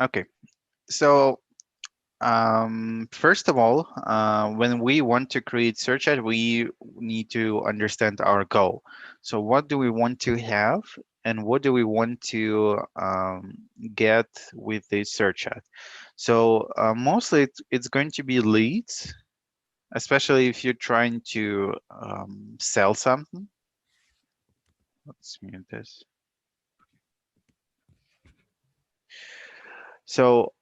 Okay, so first of all, when we want to create search ad, we need to understand our goal. So what do we want to have, and what do we want to get with the search ad? So mostly it's going to be leads, especially if you're trying to sell something. Let's mute this. So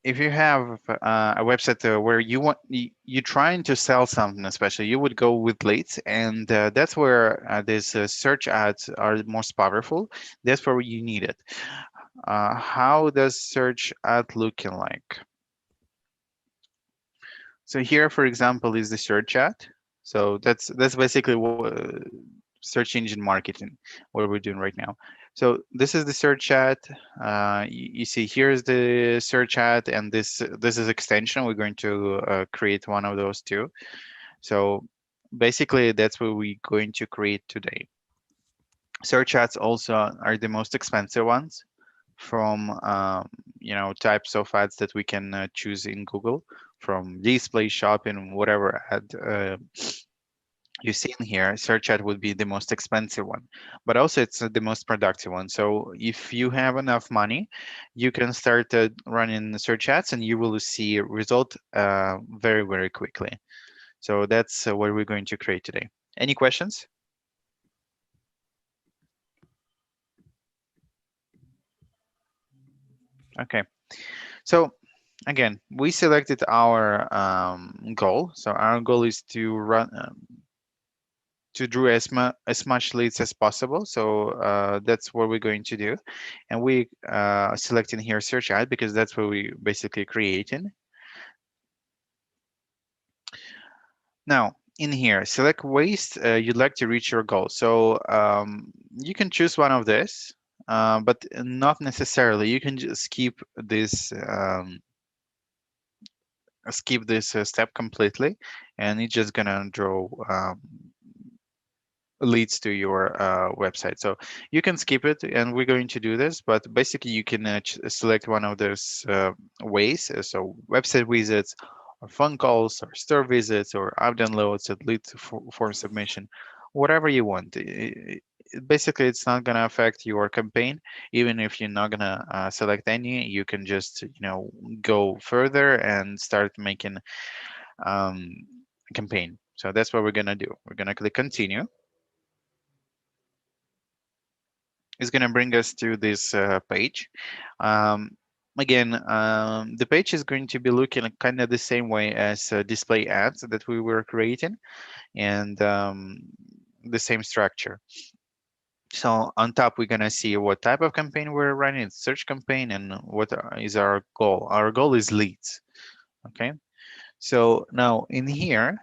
if you have a website where you're trying to sell something, especially, you would go with leads, and that's where these search ads are most powerful. That's where you need it. How does search ad looking like? So here, for example, is the search ad. So that's basically what search engine marketing, what we're doing right now. So this is the search ad. You see here's the search ad, and this is extension. We're going to create one of those two. So basically, that's what we're going to create today. Search ads also are the most expensive ones from types of ads that we can choose in Google, from display, shopping, whatever ad you see in here. Search ad would be the most expensive one, but also it's the most productive one. So if you have enough money, you can start running search ads, and you will see a result very, very quickly. So that's what we're going to create today. Any questions? Okay. So again, we selected our goal. So our goal is to run to draw as much leads as possible. So that's what we're going to do, and we selecting here search ad because that's what we basically creating. Now in here, select ways you'd like to reach your goal. So you can choose one of this, but not necessarily. You can just skip this step completely, and it's just gonna draw leads to your website. So you can skip it, and we're going to do this, but basically you can select one of those ways. So website visits, or phone calls, or store visits, or app downloads, or form submission, whatever you want. Basically, it's not going to affect your campaign. Even if you're not going to select any, you can just go further and start making um, a campaign. So that's what we're going to do. We're going to click continue. Is going to bring us to this page. Um, Again, the page is going to be looking kind of the same way as display ads that we were creating, and the same structure. So on top, we're going to see what type of campaign we're running. It's search campaign, and what is our goal. Our goal is leads. Okay. So now in here,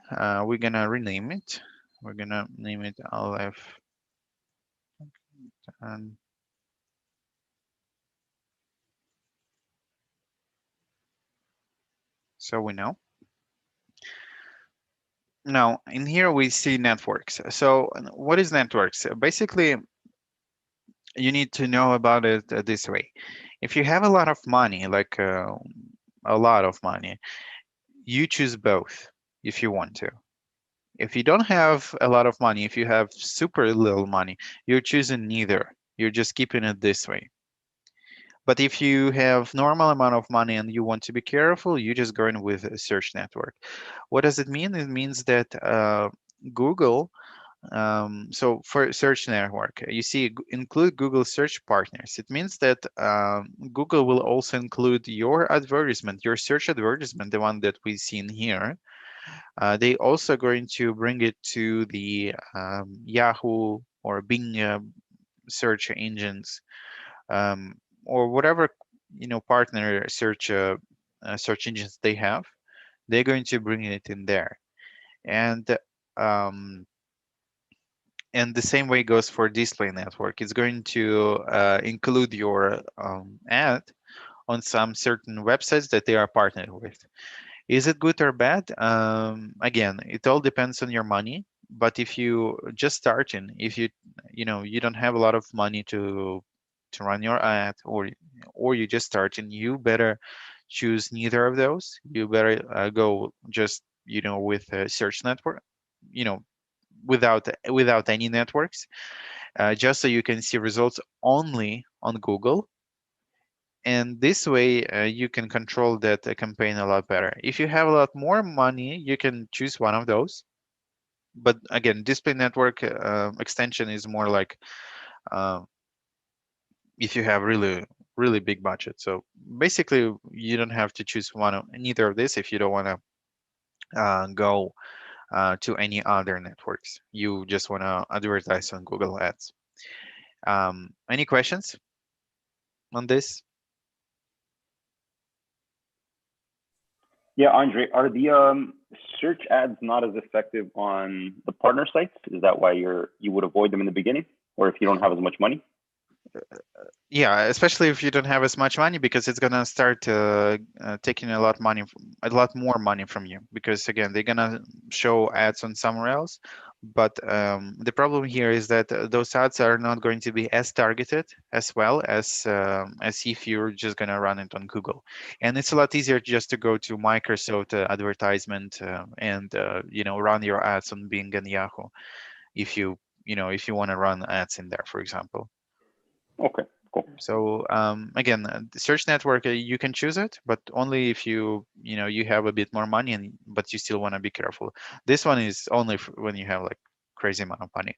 we're going to rename it. We're going to name it LF. And so we know. Now, in here we see networks. So what is networks? Basically, you need to know about it this way. If you have a lot of money, like a lot of money, you choose both if you want to. If you don't have a lot of money, if you have super little money, you're choosing neither. You're just keeping it this way. But if you have normal amount of money and you want to be careful, you just going with a search network. What does it mean? It means that Google. So for search network, you see include Google search partners. It means that Google will also include your advertisement, your search advertisement, the one that we see in here. They also going to bring it to the Yahoo or Bing search engines, or whatever partner search engines they have. They're going to bring it in there, and um, and the same way goes for display network. It's going to include your ad on some certain websites that they are partnered with. Is it good or bad? Again, it all depends on your money. But if you just starting, if you don't have a lot of money to run your ad, or you just start, and you better choose neither of those. You better go just with a search network, you know without any networks, just so you can see results only on Google. And this way, you can control that campaign a lot better. If you have a lot more money, you can choose one of those. But again, display network extension is more like uh, if you have really big budget. So basically, you don't have to choose neither of this if you don't want to go to any other networks. You just want to advertise on Google Ads. Any questions on this? Yeah, Andre, are the search ads not as effective on the partner sites? Is that why you would avoid them in the beginning, or if you don't have as much money? Yeah, especially if you don't have as much money, because it's gonna start taking a lot more money from you, because again, they're gonna show ads on somewhere else. But the problem here is that those ads are not going to be as targeted as well as if you're just gonna run it on Google. And it's a lot easier just to go to Microsoft advertisement and run your ads on Bing and Yahoo if if you want to run ads in there, for example. Okay, cool. So again, the search network, you can choose it, but only if you have a bit more money, but you still want to be careful. This one is only when you have like crazy amount of money,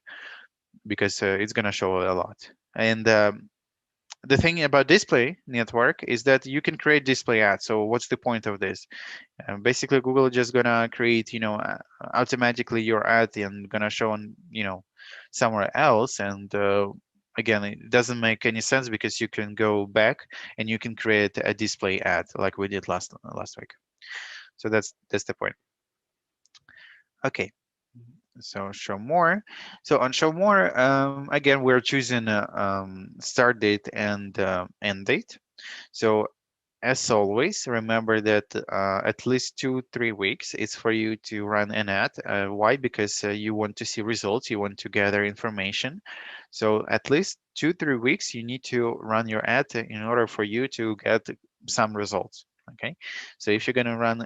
because it's gonna show a lot. And the thing about display network is that you can create display ads. So what's the point of this? Basically, Google is just gonna create, automatically your ad and gonna show on, somewhere else. And again, it doesn't make any sense, because you can go back and you can create a display ad like we did last week. So that's the point. Okay. So show more. So on show more, again, we're choosing start date and end date. So as always, remember that at least 2-3 weeks is for you to run an ad. Why? Because you want to see results, you want to gather information. So at least 2-3 weeks, you need to run your ad in order for you to get some results. Okay. So if you're going to run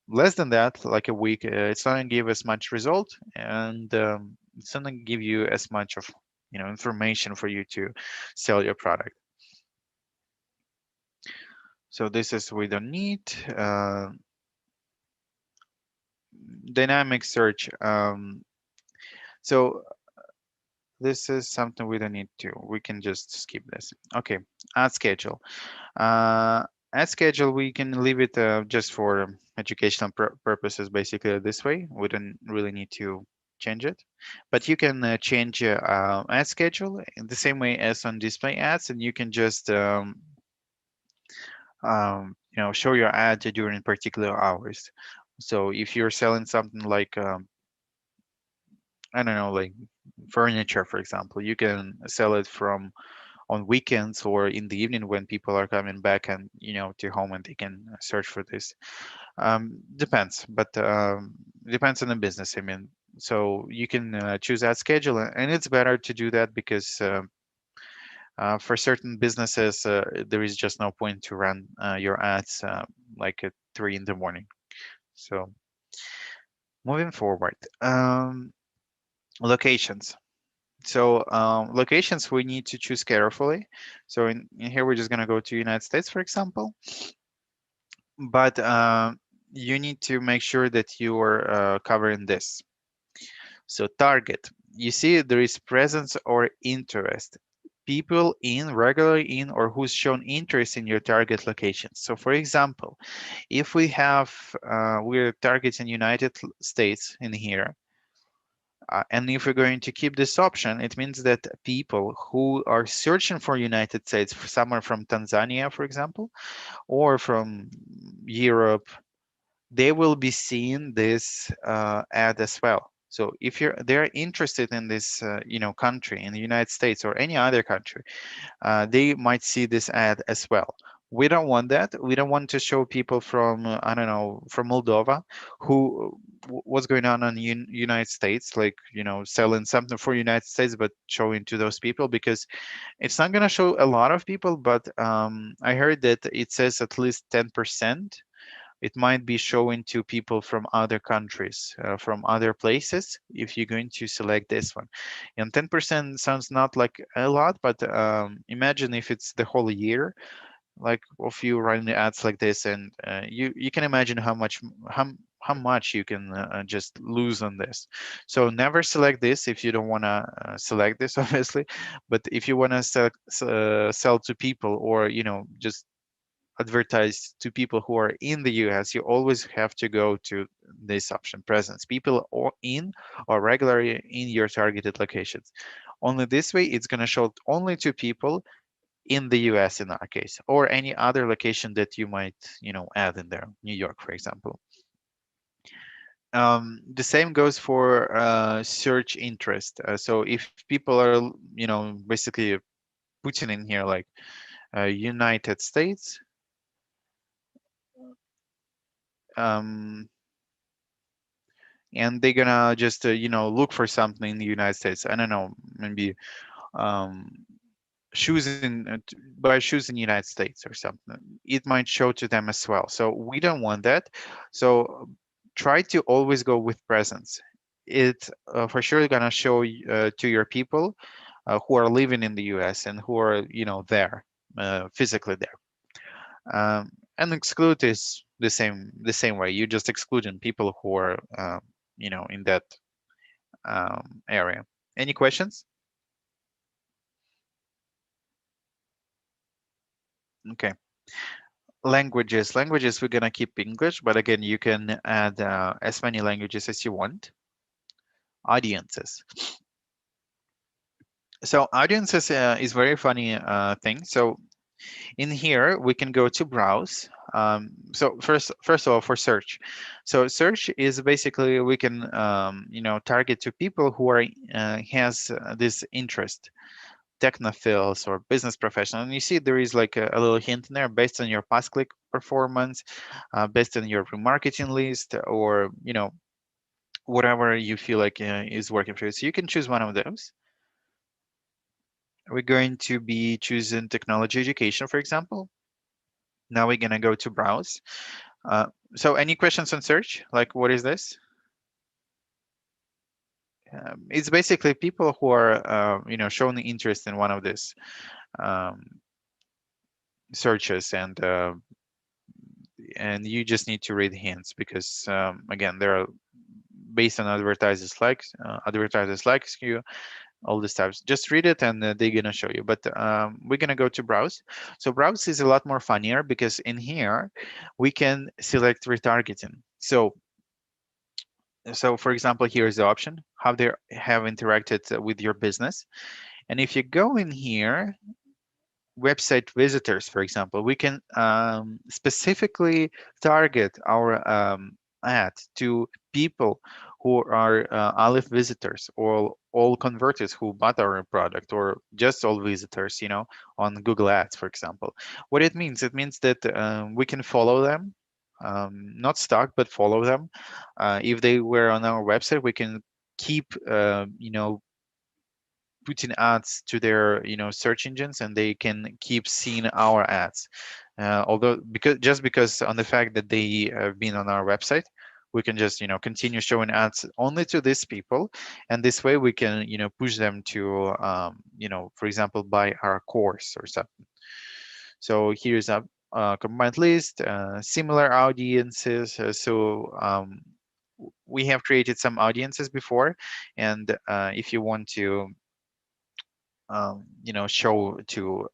less than that, like a week, it's not going to give as much result, and it's not going to give you as much of information for you to sell your product. So this is we don't need. Dynamic search. So this is something we don't need to. We can just skip this. Okay, ad schedule. Uh, Ad schedule, we can leave it just for educational purposes, basically this way. We don't really need to change it. But you can change ad schedule in the same way as on display ads, and you can just show your ad during particular hours. So if you're selling something like I don't know, like furniture, for example, you can sell it from on weekends or in the evening when people are coming back and to home, and they can search for this. Depends, but depends on the business. I mean, so you can choose ad schedule, and it's better to do that, because for certain businesses, there is just no point to run your ads like at 3 in the morning. So moving forward, locations. So locations we need to choose carefully. So in here we're just gonna go to United States, for example, but you need to make sure that you are covering this. So target, you see there is presence or interest. People in, regularly in, or who's shown interest in your target location. So for example, if we have, we're targeting United States in here, and if we're going to keep this option, it means that people who are searching for United States, someone from Tanzania, for example, or from Europe, they will be seeing this ad as well. So if they're interested in this, country, in the United States or any other country, they might see this ad as well. We don't want that. We don't want to show people from I don't know, from Moldova who what's going on in United States, like, selling something for United States, but showing to those people, because it's not going to show a lot of people. But I heard that it says at least 10%. It might be showing to people from other countries, from other places, if you're going to select this one. And 10% sounds not like a lot, but imagine if it's the whole year, like of you running ads like this, and you can imagine how much you can just lose on this. So never select this if you don't want to select this obviously. But if you want to sell to people, or just advertise to people who are in the US, you always have to go to this option, presence, people or in or regularly in your targeted locations. Only this way it's going to show only to people in the US in our case, or any other location that you might, add in there, New York, for example. The same goes for search interest. So if people are, basically putting in here like United States, um, and they're gonna just, look for something in the United States. I don't know, maybe um, shoes buy shoes in United States or something. It might show to them as well. So we don't want that. So try to always go with presence. It for sure gonna show to your people who are living in the US and who are, there physically there. And exclude is the same way. You just excluding people who are, in that area. Any questions? Okay. Languages, we're gonna keep English, but again, you can add as many languages as you want. Audiences. So audiences is very funny thing. So in here we can go to browse. So first of all, for search, so search is basically we can target to people who are has this interest, technophiles or business professional. And you see there is like a little hint in there based on your past click performance, based on your remarketing list, or whatever you feel like is working for you. So you can choose one of those. We're going to be choosing technology education, for example. Now we're gonna go to browse. Uh, so any questions on search? Like what is this? It's basically people who are showing interest in one of these um, searches, and you just need to read hints, because again, they're based on advertisers likes you, all these types. Just read it, and they're gonna show you. But we're gonna go to browse. So browse is a lot more funnier, because in here we can select retargeting. So for example, here's the option how they have interacted with your business. And if you go in here, website visitors, for example, we can specifically target our ad to people who are Aleph visitors, or all converters who bought our product, or just all visitors, on Google Ads, for example. What it means that we can follow them, not stalk, but follow them. If they were on our website, we can keep, putting ads to their search engines, and they can keep seeing our ads, although because on the fact that they have been on our website, we can just continue showing ads only to these people. And this way we can push them to for example, buy our course or something. So here's a combined list, similar audiences. We have created some audiences before, and if you want to show to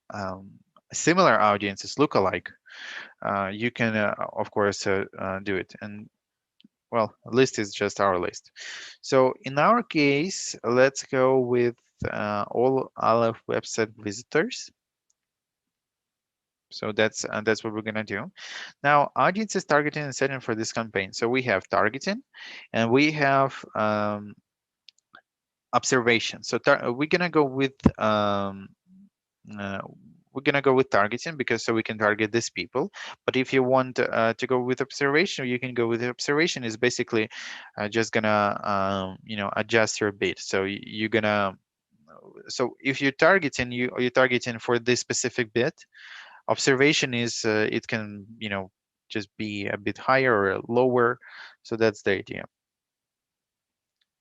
similar audiences look alike, you can of course do it. And well, list is just our list. So in our case, let's go with all Aleph website visitors. So that's what we're gonna do. Now, audiences targeting and setting for this campaign. So we have targeting, and we have observation. So we're gonna go with we're gonna go with targeting because so we can target these people. But if you want to go with observation, you can go with observation. Is basically just gonna adjust your bid. So you're gonna so if you're targeting you're targeting for this specific bid, observation is it can just be a bit higher or lower. So that's the idea.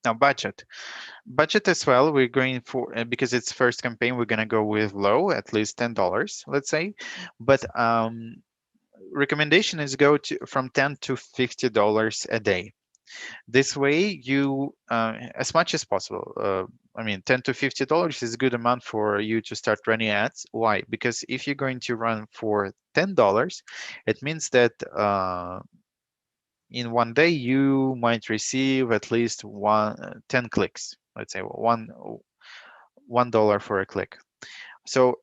Now budget as well, we're going for because it's first campaign, we're going to go with low, at least $10, let's say. But recommendation is go to from $10 to $50 a day. This way you as much as possible, I mean, $10 to $50 is a good amount for you to start running ads. Why? Because if you're going to run for $10, it means that in one day you might receive at least 10 clicks, let's say $1 for a click. So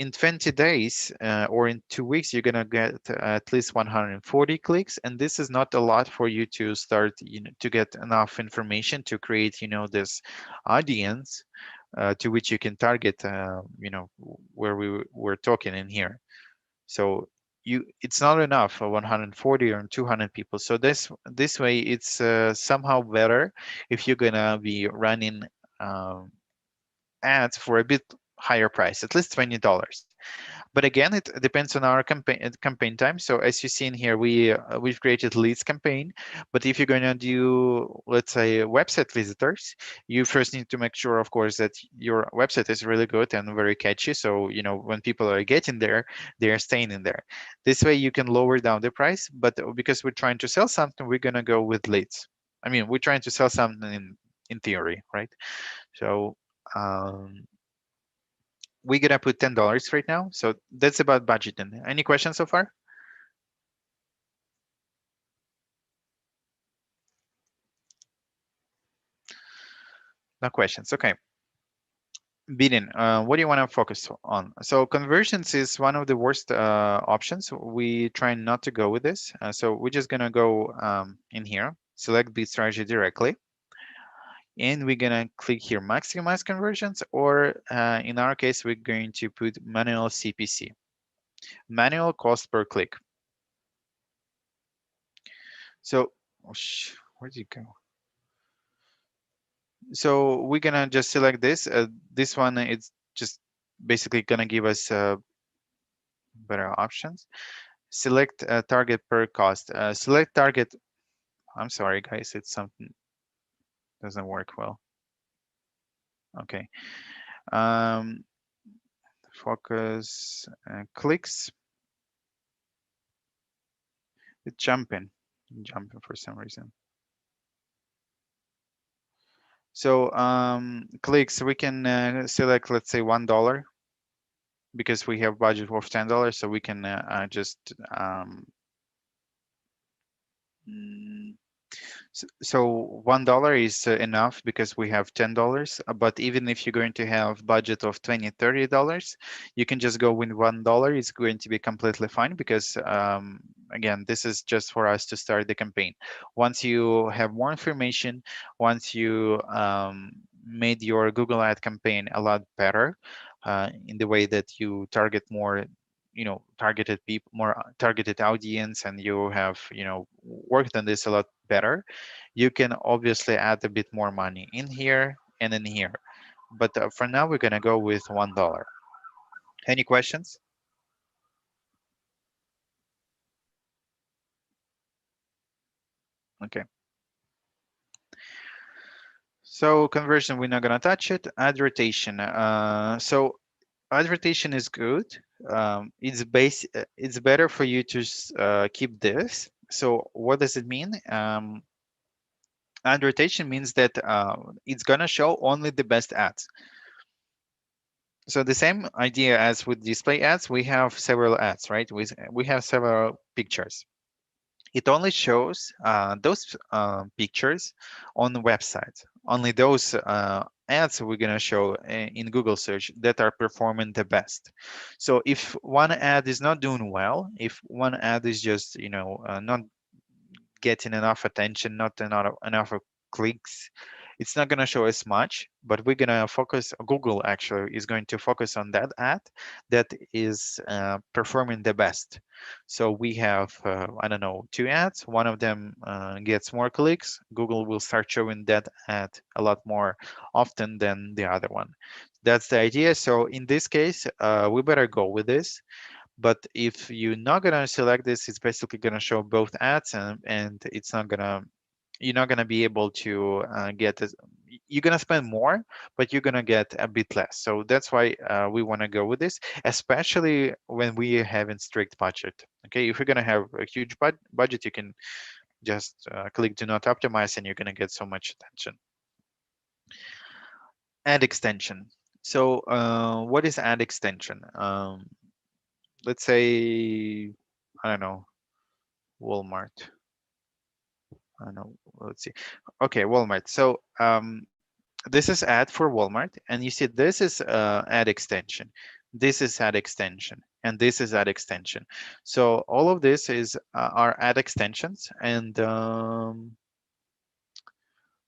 in 20 days or in 2 weeks, you're gonna get at least 140 clicks, and this is not a lot for you to start, to get enough information to create, this audience to which you can target, where we're talking in here. So it's not enough for 140 or 200 people. So this way, it's somehow better if you're gonna be running um, ads for a bit higher price, at least $20. But again, it depends on our campaign time. So as you see in here, we've created leads campaign. But if you're going to do, let's say, website visitors, you first need to make sure, of course, that your website is really good and very catchy. So when people are getting there, they are staying in there. This way you can lower down the price. But because we're trying to sell something, we're going to go with leads. I mean, we're trying to sell something in theory, right? So um, we're gonna put $10 right now. So that's about budgeting. Any questions so far? No questions. Okay. Bidding. What do you want to focus on? So conversions is one of the worst options. We try not to go with this. So we're just gonna go in here, select bid strategy directly, and we're gonna click here maximize conversions, or in our case, we're going to put manual CPC, manual cost per click. So, where did it go? So we're gonna just select this. This one it's just basically gonna give us better options. Select target per cost. Select target. I'm sorry, guys. It's something doesn't work well. Okay. Um, Focus clicks. It's jumping for some reason. So clicks, we can select, let's say, $1 because we have budget of $10. So we can just mm, so $1 is enough because we have $10. But even if you're going to have budget of $20, $30, you can just go with $1. It's going to be completely fine because again, this is just for us to start the campaign. Once you have more information, once you made your Google ad campaign a lot better in the way that you target more targeted people, more targeted audience, and you have worked on this a lot better, you can obviously add a bit more money in here and in here. But for now, we're gonna go with $1. Any questions? Okay. So conversion, we're not gonna touch it. Ad rotation. So ad rotation is good. It's better for you to keep this. So what does it mean? Ad rotation means that it's gonna show only the best ads. So the same idea as with display ads, we have several ads, right? We have several pictures. It only shows those pictures on the website. Only those ads we're gonna show in Google search that are performing the best. So if one ad is not doing well, if one ad is just not getting enough attention, not enough clicks, it's not going to show as much, but we're going to focus, Google actually is going to focus on that ad that is performing the best. So we have, I don't know, two ads. One of them gets more clicks. Google will start showing that ad a lot more often than the other one. That's the idea. So in this case, we better go with this. But if you're not gonna select this, it's basically gonna show both ads, and it's not gonna, you're not gonna be able to get this. You're gonna spend more, but you're gonna get a bit less. So that's why we want to go with this, especially when we have in strict budget. Okay, if you're gonna have a huge budget, you can just click do not optimize, and you're gonna get so much attention. Ad extension. So what is ad extension? Let's say, I don't know, Walmart. I don't know. Let's see. Okay, Walmart. So this is ad for Walmart, and you see this is ad extension. This is ad extension, and this is ad extension. So all of this is are ad extensions, and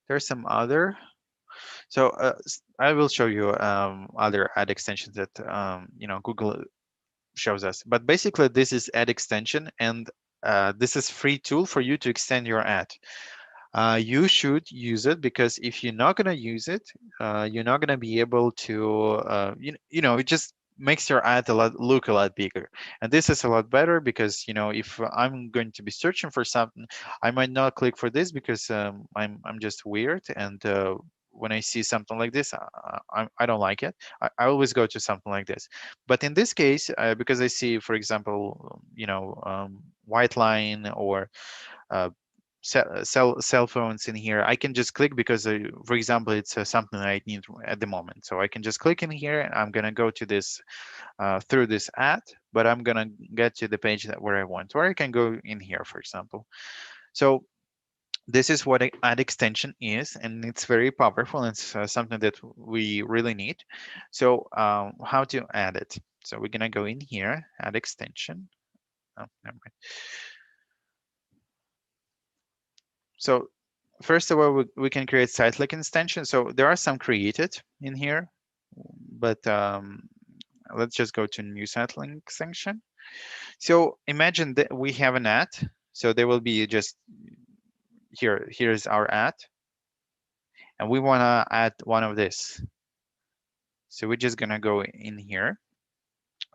there's some other. So I will show you other ad extensions that Google shows us. But basically, this is ad extension, and this is free tool for you to extend your ad. You should use it, because if you're not gonna use it, you're not gonna be able to, it just makes your ad a lot look a lot bigger. And this is a lot better because, if I'm going to be searching for something, I might not click for this because I'm just weird, and when I see something like this, I don't like it. I always go to something like this. But in this case, because I see, for example, white line or cell phones in here, I can just click because for example, it's something I need at the moment, so I can just click in here, and I'm gonna go to this through this ad, but I'm gonna get to the page where I want, or I can go in here, for example. So this is what ad extension is, and it's very powerful. It's something that we really need. So how to add it? So we're gonna go in here, add extension. Oh, never mind. So first of all, we can create site link extension. So there are some created in here, but let's just go to new site link extension. So imagine that we have an ad. So there will be just here's our ad, and we want to add one of this. So we're just gonna go in here.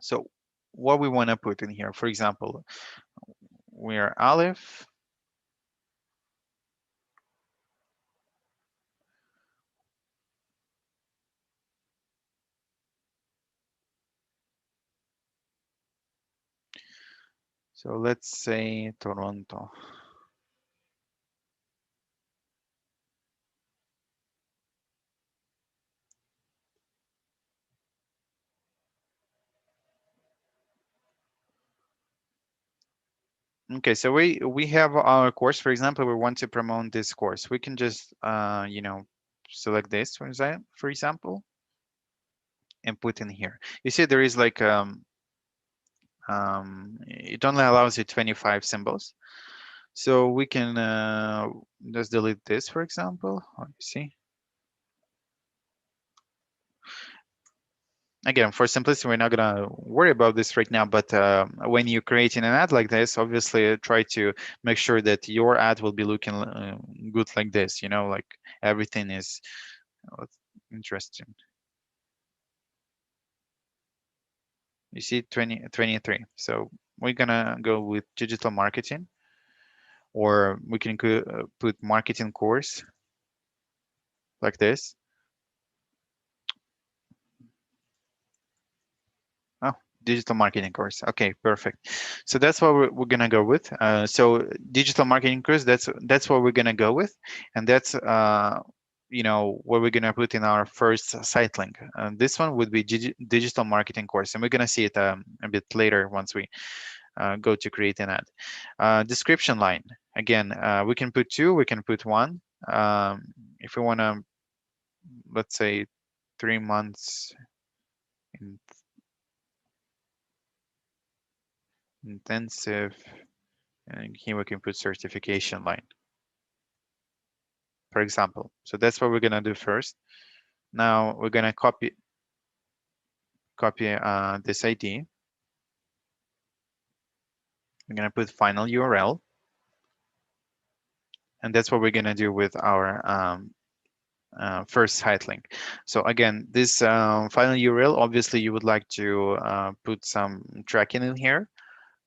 So what we want to put in here, for example, we're Aleph. So let's say Toronto. Okay, so we have our course. For example, we want to promote this course. We can just select this for example, and put in here. You see there is like it only allows you 25 symbols. So we can just delete this, for example. You see, again, for simplicity, we're not gonna worry about this right now, but when you're creating an ad like this, obviously try to make sure that your ad will be looking good like this, like everything is interesting. You see 2023. So we're gonna go with digital marketing, or we can put marketing course like this. Oh, digital marketing course. Okay, perfect. So that's what we're gonna go with. So digital marketing course. That's what we're gonna go with, and that's what we're gonna put in our first site link. This one would be digital marketing course, and we're gonna see it a bit later once we go to create an ad. Description line. Again, we can put two. We can put one. If we wanna, let's say, 3 months in intensive. And here we can put certification line. for example. So that's what we're gonna do first. Now we're gonna copy this ID. We're gonna put final URL, and that's what we're gonna do with our first site link. So again, this final URL, obviously you would like to put some tracking in here,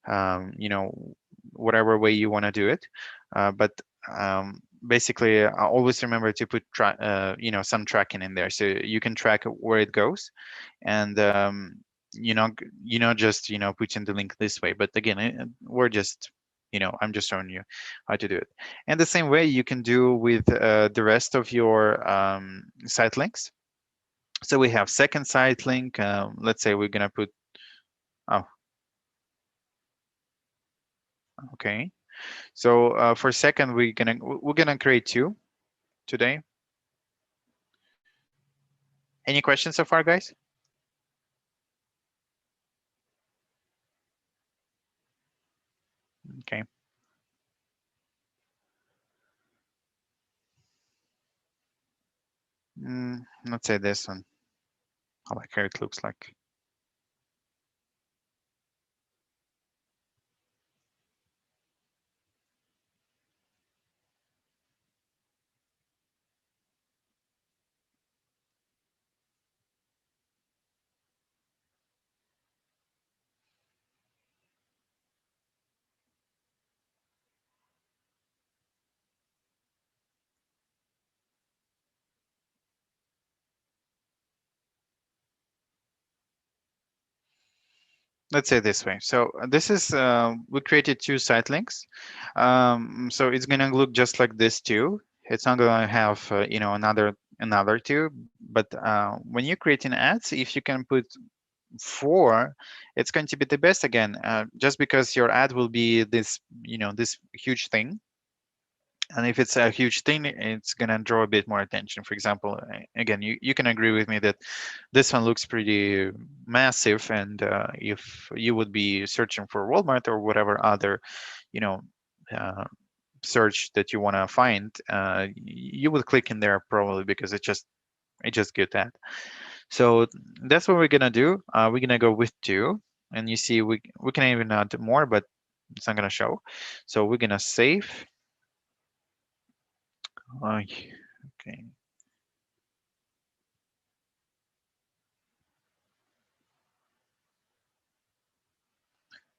you know, whatever way you want to do it. But basically, always remember to put you know, some tracking in there so you can track where it goes, and you know, just put in the link this way. But again, we're just, I'm just showing you how to do it. And the same way you can do with the rest of your site links. So we have second site link. Let's say we're gonna put, oh, okay. So for second, we're gonna create two today. Any questions so far, guys? Okay. Let's say this one. I like how it looks like. Let's say this way. So this is we created two site links. So it's gonna look just like this too. It's not gonna have another two. But when you're creating ads, if you can put four, it's going to be the best again. Just because your ad will be this this huge thing. And if it's a huge thing, it's going to draw a bit more attention. For example, again, you can agree with me that this one looks pretty massive. And if you would be searching for Walmart or whatever other, you know, uh, search that you want to find, you would click in there probably because it just good that. So that's what we're going to do. We're going to go with two. And you see, we can even add more, but it's not going to show. So we're going to save. Okay.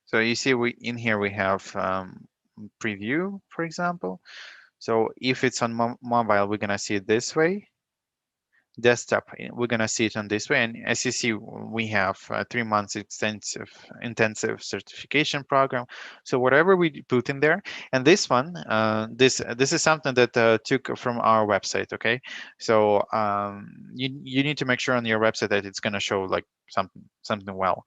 So you see, we in here we have preview, for example. So if it's on mobile, we're gonna see it this way. Desktop, we're gonna see it on this way. And as you see, we have 3 months intensive certification program. So whatever we put in there, and this one, this is something that took from our website. Okay, so you need to make sure on your website that it's gonna show like something well.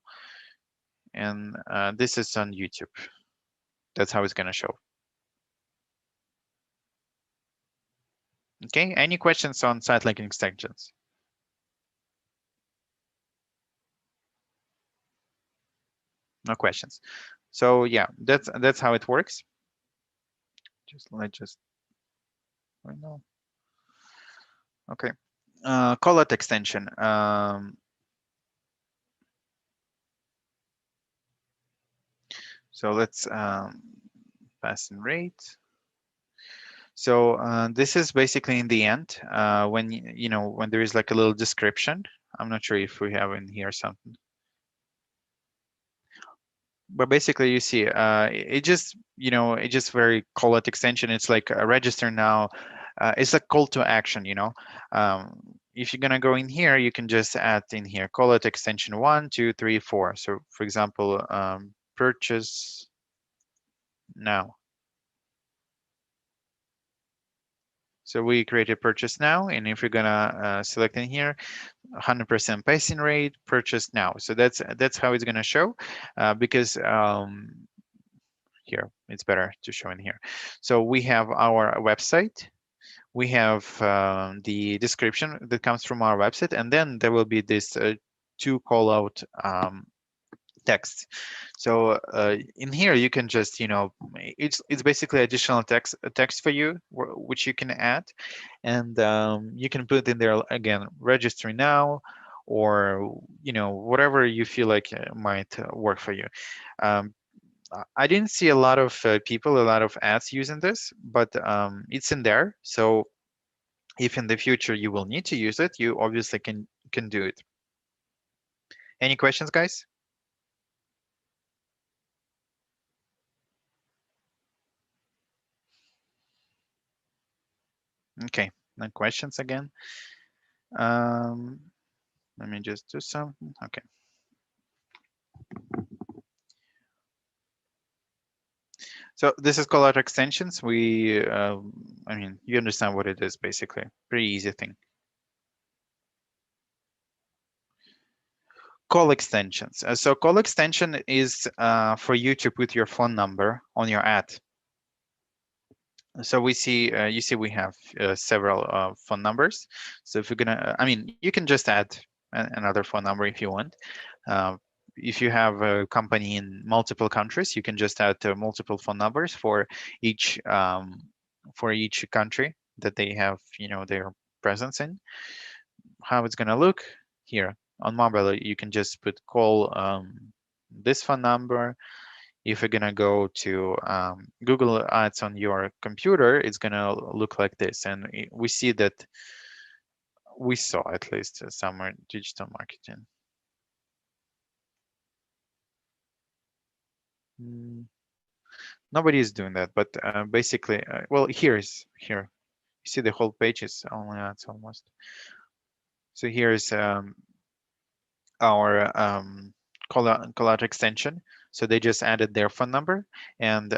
And this is on YouTube. That's how it's gonna show. Okay, any questions on site linking extensions? No questions. So yeah, that's how it works. Let's just right now. Okay. Call out extension. So let's pass in rate. So this is basically in the end when when there is like a little description. I'm not sure if we have in here something. But basically you see it just it just very call it extension. It's like a register now. It's a call to action, if you're gonna go in here, you can just add in here call it extension 1 2 3 4. So for example, purchase now. So we created purchase now, and if you're gonna select in here 100% passing rate, purchase now. So that's how it's gonna show, because here it's better to show in here. So we have our website, we have the description that comes from our website, and then there will be this two call out text. So in here you can just, it's basically additional text for you, which you can add, and you can put in there again, register now, or whatever you feel like might work for you. um, I didn't see a lot of people, a lot of ads using this, but it's in there. So if in the future you will need to use it, you obviously can do it. Any questions, guys? Okay, no questions again. Um, Let me just do something. Okay. So this is call out extensions. I mean, you understand what it is basically. Pretty easy thing. Call extensions. So call extension is for you to put your phone number on your ad. So we see, you see, we have several phone numbers. So if you're gonna, I mean, you can just add another phone number if you want. Uh, if you have a company in multiple countries, you can just add multiple phone numbers for each country that they have, their presence in. How it's gonna look here on mobile, you can just put call this phone number. If you're gonna go to Google Ads on your computer, it's gonna look like this. And we see that we saw at least somewhere digital marketing. Mm, Nobody is doing that, but basically, well, here. You see the whole page is only ads almost. So here's our call out extension. So they just added their phone number, and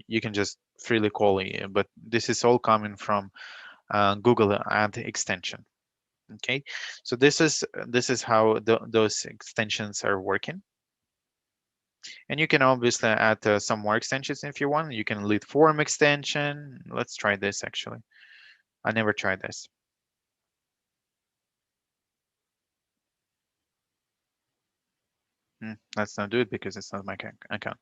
you can just freely call it. But this is all coming from Google Ad extension. Okay, so this is how those extensions are working, and you can obviously add some more extensions if you want. You can lead form extension. Let's try this actually. I never tried this. Let's not do it because it's not my account.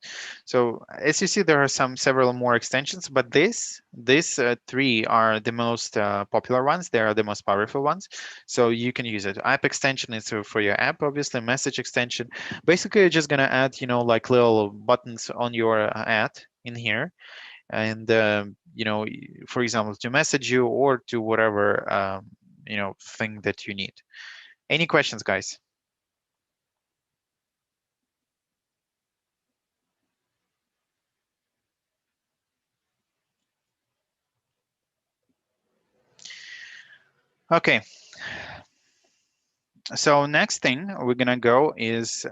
So as you see, there are several more extensions, but these three are the most popular ones. They are the most powerful ones. So you can use it. App extension is for your app, obviously. Message extension. Basically, you're just gonna add, like little buttons on your ad in here, and for example, to message you or to whatever thing that you need. Any questions, guys? Okay. So next thing we're gonna go is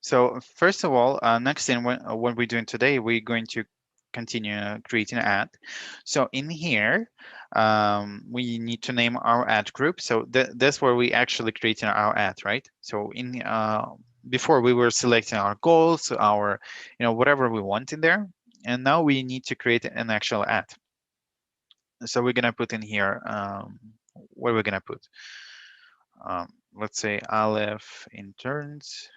so first of all, next thing what we're doing today, we're going to continue creating an ad. So in here, we need to name our ad group. So that's where we actually creating our ad, right? So in before we were selecting our goals, our whatever we want in there, and now we need to create an actual ad. So we're gonna put in here, what are we gonna put? Let's say Aleph interns.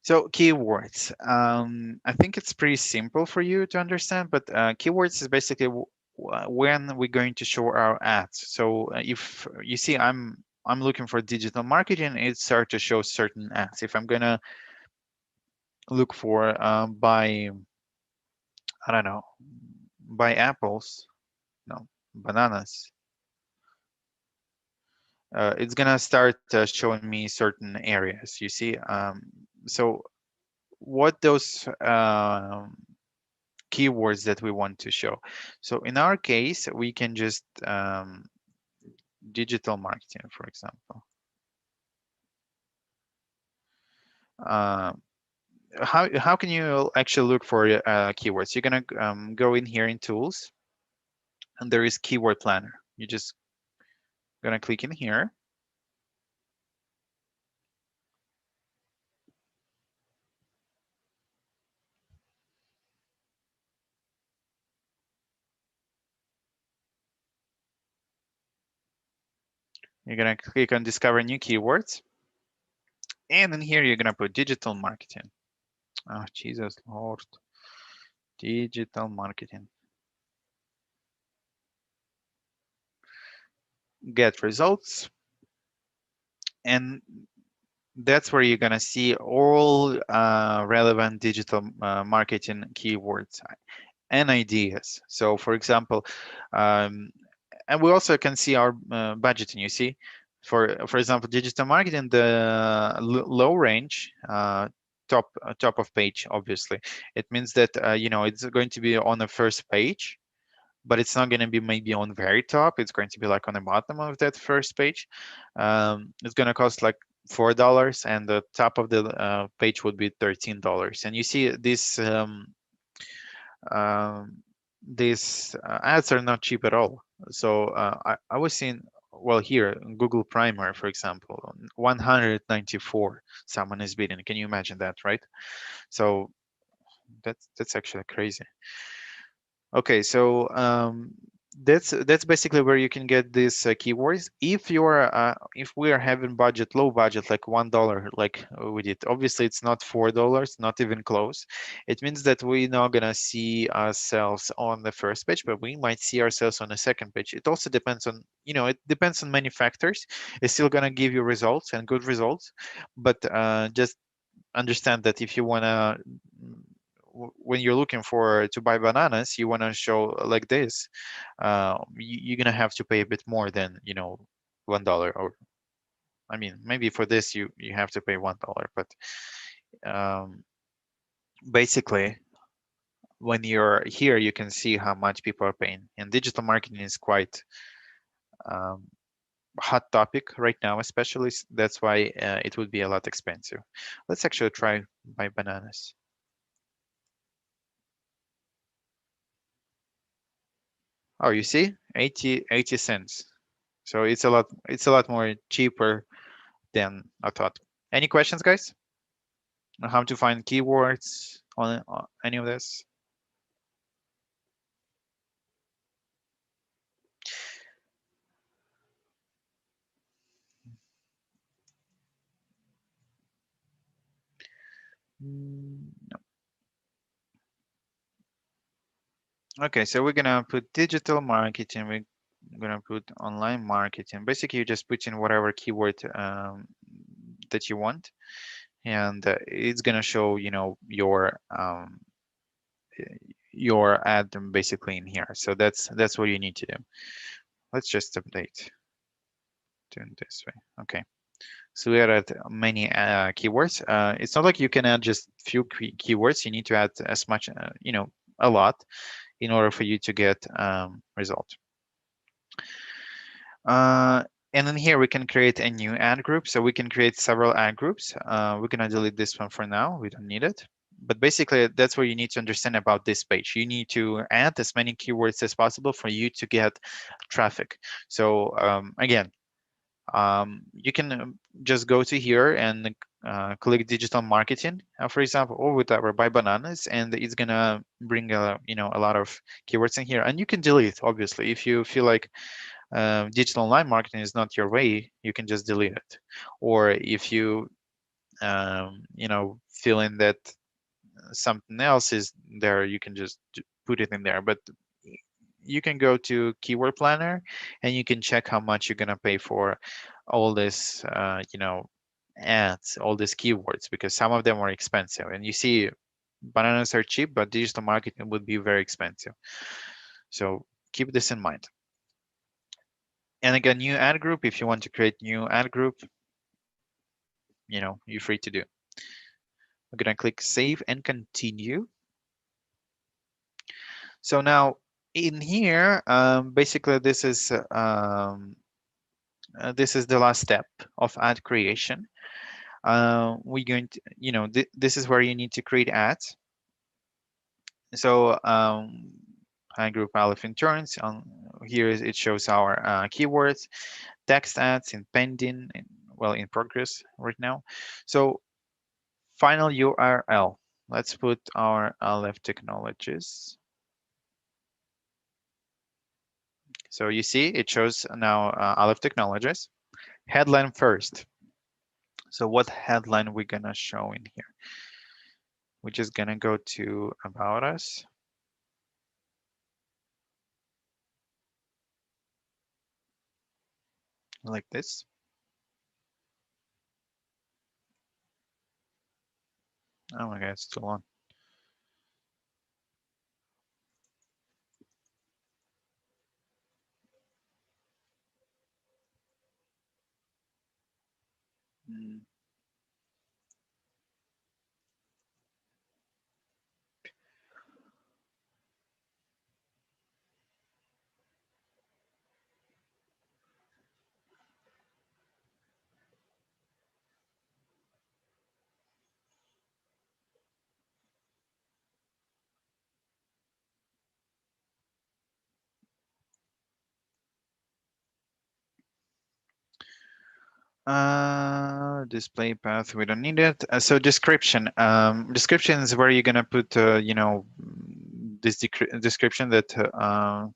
So keywords. I think it's pretty simple for you to understand, but keywords is basically when we're going to show our ads. So if you see, I'm looking for digital marketing, it start to show certain ads. If I'm gonna look for buy, I don't know, buy apples, no, bananas, it's gonna start showing me certain areas. You see, so what those keywords that we want to show. So in our case, we can just digital marketing, for example. Uh, how can you actually look for keywords? You're gonna go in here in tools, and there is keyword planner. You're just gonna click in here. You're gonna click on discover new keywords, and in here you're gonna put digital marketing. Oh, Jesus Lord, digital marketing. Get results, and that's where you're gonna see all relevant digital marketing keywords and ideas. So, for example, um, and we also can see our budgeting. You see, for example, digital marketing, the low range, top of page, obviously, it means that it's going to be on the first page, but it's not going to be maybe on very top. It's going to be like on the bottom of that first page. It's going to cost like $4, and the top of the page would be $13. And you see this. Um, these ads are not cheap at all. So I was seeing, well, here Google Primer, for example, 194 someone is bidding. Can you imagine that, right? So that's actually crazy. Okay, so that's basically where you can get these keywords. If we are having budget, low budget, like $1, like we did, obviously it's not $4, not even close. It means that we're not gonna see ourselves on the first page, but we might see ourselves on the second page. It also depends on, it depends on many factors. It's still gonna give you results and good results, but just understand that if you wanna when you're looking for to buy bananas, you want to show like this, you're gonna have to pay a bit more than $1. Or I mean, maybe for this you have to pay $1, but um, basically when you're here, you can see how much people are paying. And digital marketing is quite um, hot topic right now, especially. That's why it would be a lot expensive. Let's actually try buy bananas. Oh, you see, 80 cents. So it's a lot more cheaper than I thought. Any questions, guys? On how to find keywords on any of this? No. Okay, so we're gonna put digital marketing. We're gonna put online marketing. Basically, you just put in whatever keyword that you want, and it's gonna show, your ad basically in here. So that's what you need to do. Let's just update doing this way. Okay. So we added many keywords. It's not like you can add just few keywords. You need to add as much, a lot in order for you to get result. Uh, and then here we can create a new ad group. So we can create several ad groups. We're gonna delete this one for now. We don't need it. But basically, that's what you need to understand about this page. You need to add as many keywords as possible for you to get traffic. So again, you can just go to here and click digital marketing, for example, or whatever, buy bananas, and it's gonna bring a lot of keywords in here. And you can delete, obviously, if you feel like digital online marketing is not your way, you can just delete it. Or if you feeling that something else is there, you can just put it in there. But you can go to keyword planner and you can check how much you're going to pay for all this ads, all these keywords, because some of them are expensive. And you see bananas are cheap, but digital marketing would be very expensive. So keep this in mind. And again, new ad group, if you want to create new ad group, you're free to do. I'm going to click save and continue. So now in here, basically this is the last step of ad creation. We're going to, this is where you need to create ads. So ad group Aleph Insurance. Here it shows our keywords, text ads in pending, well, in progress right now. So final URL. Let's put our Aleph Technologies. So you see, it shows now Aleph Technologies. Headline first. So what headline we gonna show in here? We're just gonna go to about us like this. Oh my god, it's too long. Mm. Display path, we don't need it. So description. Description is where you're gonna put, this description that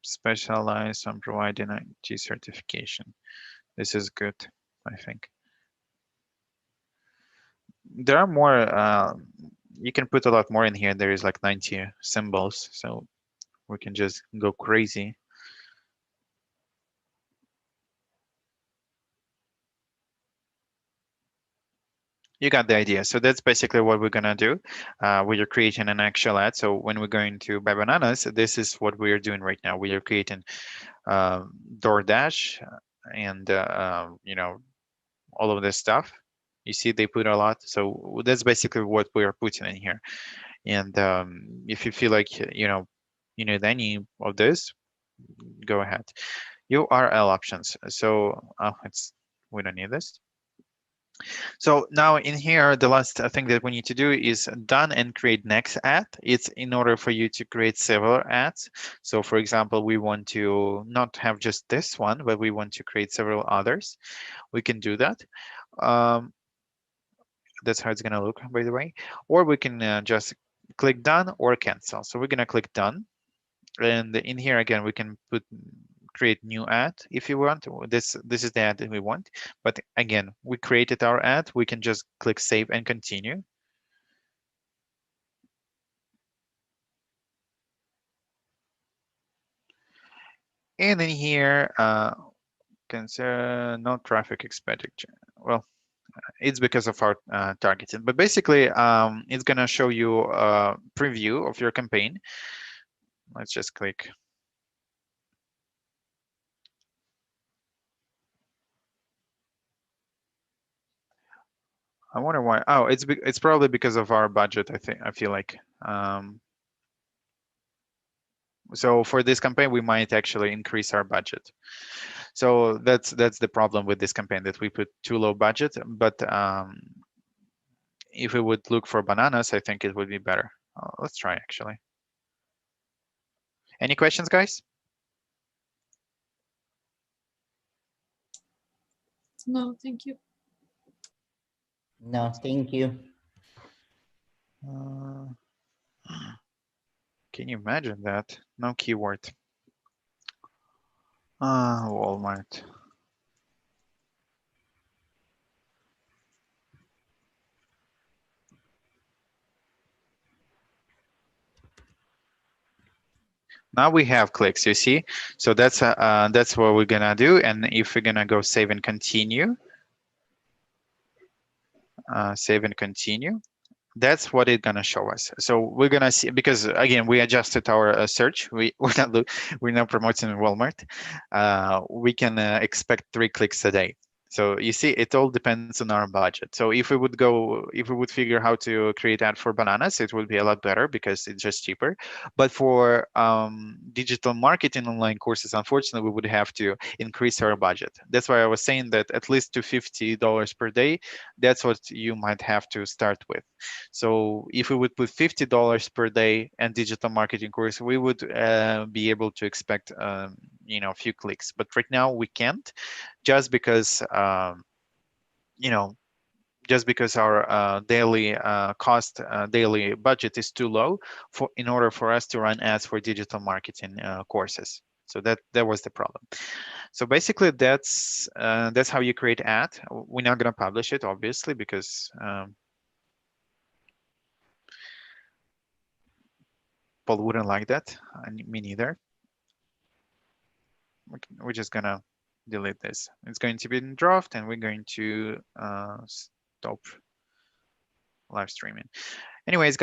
specialize on providing IT certification. This is good, I think. There are more. You can put a lot more in here. There is like 90 symbols, so we can just go crazy. You got the idea. So that's basically what we're gonna do. We are creating an actual ad. So when we're going to buy bananas, this is what we are doing right now. We are creating DoorDash and all of this stuff. You see, they put a lot. So that's basically what we are putting in here. And if you feel like you need any of this, go ahead. URL options. So it's we don't need this. So now in here, the last thing that we need to do is done and create next ad. It's in order for you to create several ads. So for example, we want to not have just this one, but we want to create several others. We can do that. Um, that's how it's gonna look, by the way. Or we can just click done or cancel. So we're gonna click done. And in here again, we can put create new ad if you want. This is the ad that we want. But again, we created our ad. We can just click save and continue. And in here, concern no traffic expenditure. Well, it's because of our targeting. But basically, it's gonna show you a preview of your campaign. Let's just click. I wonder why. Oh, it's probably because of our budget. I feel like. So for this campaign, we might actually increase our budget. So that's the problem with this campaign, that we put too low budget. But if we would look for bananas, I think it would be better. Let's try actually. Any questions, guys? No, thank you. No, thank you. Uh, can you imagine that? No keyword. Walmart. Now we have clicks, you see? So that's what we're gonna do. And if we're gonna go save and continue, save and continue, that's what it's gonna show us. So we're gonna see, because again, we adjusted our search. We're not promoting Walmart. We can expect 3 clicks a day. So you see, it all depends on our budget. So if we would figure how to create ad for bananas, it would be a lot better because it's just cheaper. But for digital marketing online courses, unfortunately, we would have to increase our budget. That's why I was saying that at least to $50 per day, that's what you might have to start with. So if we would put $50 per day and digital marketing course, we would be able to expect a few clicks. But right now we can't, just because you know just because our daily daily budget is too low in order for us to run ads for digital marketing courses. So that was the problem. So basically, that's how you create ad. We're not gonna publish it, obviously, because Paul wouldn't like that, and me neither. We're just gonna delete this. It's going to be in draft, and we're going to stop live streaming. Anyways,